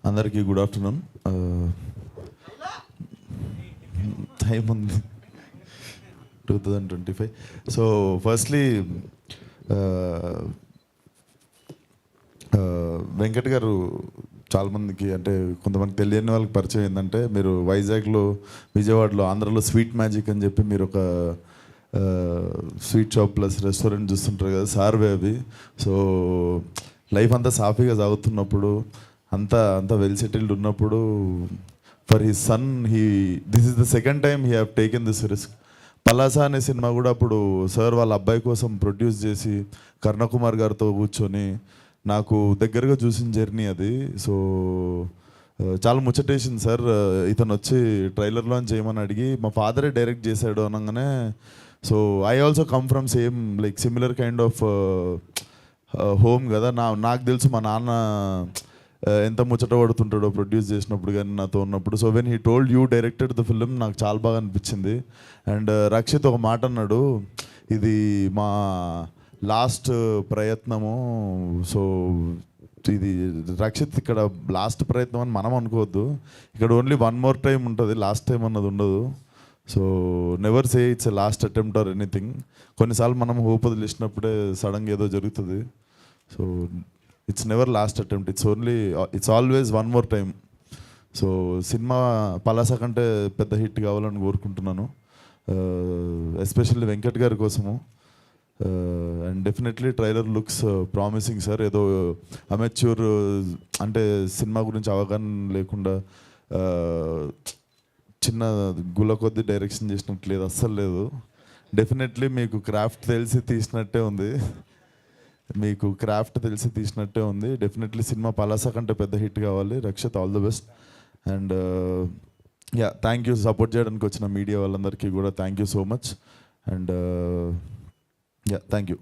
అందరికీ good afternoon. Time ఉంది 2025. So firstly Venkat గారు చాలామందికి అంటే కొంతమంది తెలియని వాళ్ళకి పరిచయం ఏంటంటే మీరు వైజాగ్లో, విజయవాడలో, ఆంధ్రాలో స్వీట్ మ్యాజిక్ అని చెప్పి మీరు ఒక స్వీట్ షాప్ ప్లస్ రెస్టారెంట్ చూస్తుంటారు కదా, సార్వే అవి. సో లైఫ్ అంతా సాఫీగా సాగుతున్నప్పుడు, అంతా వెల్ సెటిల్డ్ ఉన్నప్పుడు, for his son this is the second time he have taken this risk. Palasa అనే సినిమా కూడా అప్పుడు సార్ వాళ్ళ అబ్బాయి కోసం ప్రొడ్యూస్ చేసి కర్ణకుమార్ గారితో కూర్చొని నాకు దగ్గరగా చూసిన జర్నీ అది. సో చాలా ముచ్చటేసింది సార్. ఇతను వచ్చి ట్రైలర్లో చేయమని అడిగి మా ఫాదరే డైరెక్ట్ చేశాడు అనగానే, so I also come from same like similar kind of home కదా. నాకు తెలుసు మా నాన్న ఎంత ముచ్చట పడుతుంటాడో ప్రొడ్యూస్ చేసినప్పుడు కానీ నాతో ఉన్నప్పుడు. So when he told you directed the film నాకు చాలా బాగా అనిపించింది. అండ్ రక్షిత్ ఒక మాట అన్నాడు, ఇది మా లాస్ట్ ప్రయత్నము. సో ఇది రక్షిత్ ఇక్కడ లాస్ట్ ప్రయత్నం అని మనం అనుకోవద్దు. ఇక్కడ ఓన్లీ వన్ మోర్ టైం ఉంటుంది, లాస్ట్ టైం అన్నది ఉండదు. So never say it's a last attempt or anything. కొన్నిసార్లు మనం హోప్ వదిలేసినప్పుడే సడన్గా ఏదో జరుగుతుంది. So it's never lost attempt, it's always one more time. So cinema Palasa కంటే పెద్ద హిట్ కావాలని కోరుకుంటున్నాను, ఎస్పెషల్లీ వెంకట్ గారి కోసము. And definitely trailer looks promising sir. ఏదో అమెచ్యూర్ అంటే సినిమా గురించి అవగాహన లేకుండా చిన్న గుల కొద్ది డైరెక్షన్ చేసినట్టు లేదు, అస్సలు లేదు. డెఫినెట్లీ మీకు క్రాఫ్ట్ తెలిసి తీసినట్టే ఉంది. డెఫినెట్లీ సినిమా పలాస కంటే పెద్ద హిట్ కావాలి. Rakshit, all the best. And yeah, thank you support చేయడానికి వచ్చిన మీడియా వాళ్ళందరికీ కూడా thank you so much. And yeah, thank you.